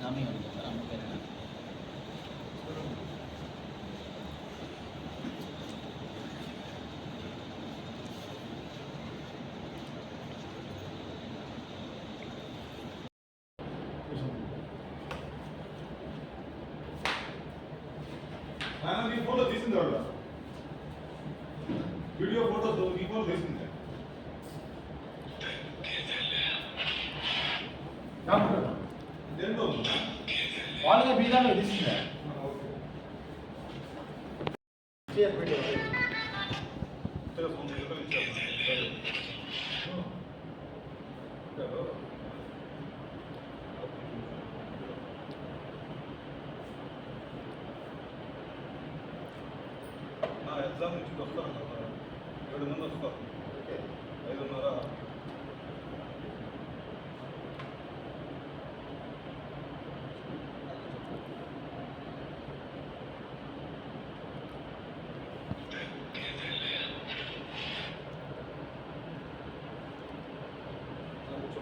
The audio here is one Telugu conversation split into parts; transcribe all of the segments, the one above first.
ఆయన ఈ ఫోటో తీసింది వాళ్ళు వీడియో ఫోటోస్ ఈ ఫోటో తీసింది దేంట్లో వాళ్ళగా బీదాలో తీసిందా ఎగ్జామ్ నుంచి వస్తాను కదా 7 మంది వస్తారు 5:30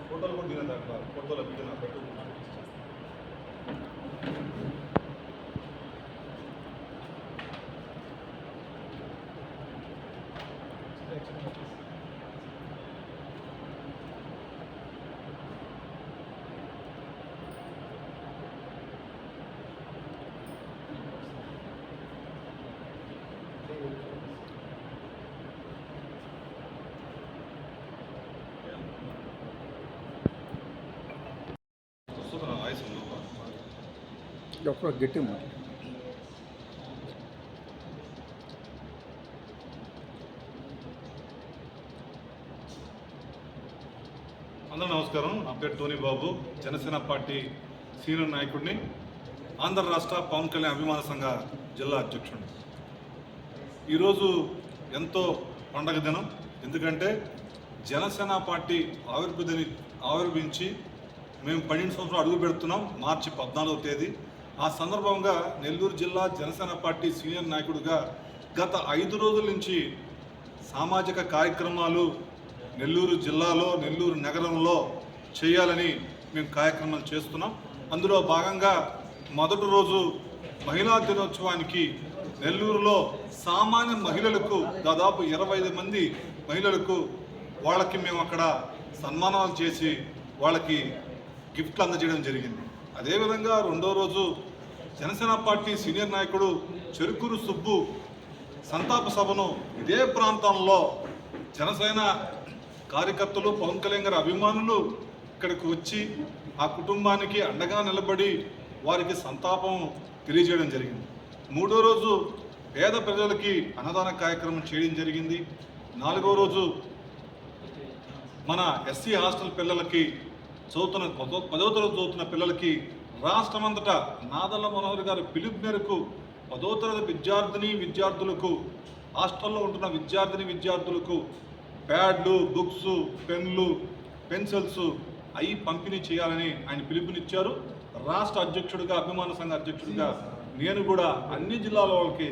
ఫోటోలు కూడా తినే దాంట్లో ఫోటోల వీడియో నాకు పెట్టు డాక్టర్ గట్టి మాట అందరూ నమస్కారం. నా పేరు టోనీ బాబు, జనసేన పార్టీ సీనియర్ నాయకుడిని, ఆంధ్ర రాష్ట్ర పవన్ కళ్యాణ్ అభిమాన సంఘ జిల్లా అధ్యక్షుడిని. ఈరోజు ఎంతో పండగ దినం. ఎందుకంటే జనసేన పార్టీ ఆవిర్భించి మేము 12 సంవత్సరాలు అడుగు పెడుతున్నాం. మార్చి 14వ తేదీ. ఆ సందర్భంగా నెల్లూరు జిల్లా జనసేన పార్టీ సీనియర్ నాయకుడిగా గత 5 రోజుల నుంచి సామాజిక కార్యక్రమాలు నెల్లూరు జిల్లాలో నెల్లూరు నగరంలో చేయాలని మేము కార్యక్రమాలు చేస్తున్నాం. అందులో భాగంగా మొదటి రోజు మహిళా దినోత్సవానికి నెల్లూరులో సామాన్య మహిళలకు దాదాపు 25 మంది మహిళలకు వాళ్ళకి మేము అక్కడ సన్మానాలు చేసి వాళ్ళకి గిఫ్ట్లు అందజేయడం జరిగింది. అదేవిధంగా రెండో రోజు జనసేన పార్టీ సీనియర్ నాయకుడు చెరుకూరు సుబ్బు సంతాప సభను ఇదే ప్రాంతంలో జనసేన కార్యకర్తలు పవన్ కళ్యాణ్ గారి అభిమానులు ఇక్కడికి వచ్చి ఆ కుటుంబానికి అండగా నిలబడి వారికి సంతాపం తెలియజేయడం జరిగింది. మూడో రోజు పేద ప్రజలకి అన్నదాన కార్యక్రమం చేయడం జరిగింది. 4వ రోజు మన ఎస్సీ హాస్టల్ పిల్లలకి చదువుతున్న 10వ తరగతి చదువుతున్న పిల్లలకి రాష్ట్రమంతటా నాదల్ల మనోహర్ గారి పిలుపు మేరకు 10వ తరగతి విద్యార్థులకు హాస్టల్లో ఉంటున్న విద్యార్థులకు ప్యాడ్లు, బుక్స్, పెన్లు, పెన్సిల్స్ అవి పంపిణీ చేయాలని ఆయన పిలుపునిచ్చారు. రాష్ట్ర అధ్యక్షుడిగా, అభిమాన సంఘ అధ్యక్షుడిగా నేను కూడా అన్ని జిల్లాల వాళ్ళకి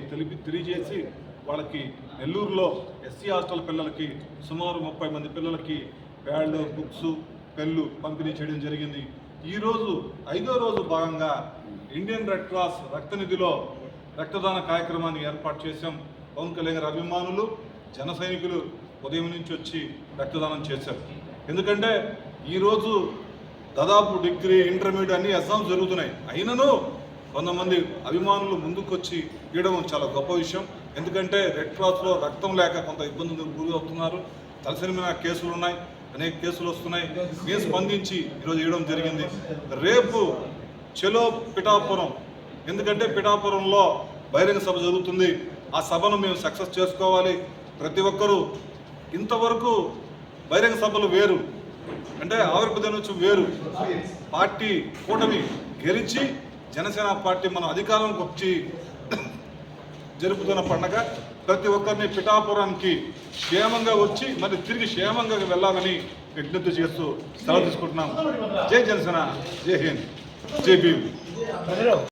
తెలియజేసి వాళ్ళకి నెల్లూరులో ఎస్సీ హాస్టల్ పిల్లలకి సుమారు 30 మంది పిల్లలకి ప్యాడ్లు, బుక్స్, పెన్లు పంపిణీ చేయడం జరిగింది. ఈరోజు 5వ రోజు భాగంగా ఇండియన్ రెడ్ క్రాస్ రక్తనిధిలో రక్తదాన కార్యక్రమాన్ని ఏర్పాటు చేశాం. పవన్ కళ్యాణ్ గారి అభిమానులు, జన సైనికులు ఉదయం నుంచి వచ్చి రక్తదానం చేశారు. ఎందుకంటే ఈరోజు దాదాపు డిగ్రీ, ఇంటర్మీడియట్ అన్ని ఎగ్జామ్స్ జరుగుతున్నాయి. అయినను కొంతమంది అభిమానులు ముందుకొచ్చి ఇవ్వడం చాలా గొప్ప విషయం. ఎందుకంటే రెడ్ క్రాస్లో రక్తం లేక కొంత ఇబ్బందులకు గురి అవుతున్నారు. తలసరి కేసులు ఉన్నాయి, అనేక కేసులు వస్తున్నాయి. మేము స్పందించి ఈరోజు ఇవ్వడం జరిగింది. రేపు చెలో పిఠాపురం, ఎందుకంటే పిఠాపురంలో బహిరంగ సభ జరుగుతుంది. ఆ సభను మేము సక్సెస్ చేసుకోవాలి. ప్రతి ఒక్కరూ ఇంతవరకు బహిరంగ సభలు వేరు, అంటే ఆవిర్భ దినోత్సవం వేరు. పార్టీ కూటమి గెలిచి జనసేన పార్టీ మనం అధికారంలోకి వచ్చి జరుపుతున్న పండగ. ప్రతి ఒక్కరిని పిఠాపురానికి క్షేమంగా వచ్చి మరి తిరిగి క్షేమంగా వెళ్ళాలని విజ్ఞప్తి చేస్తూ సెలవు తీసుకుంటున్నాం. జై జనసేన, జై హింద్, జై భీమ్.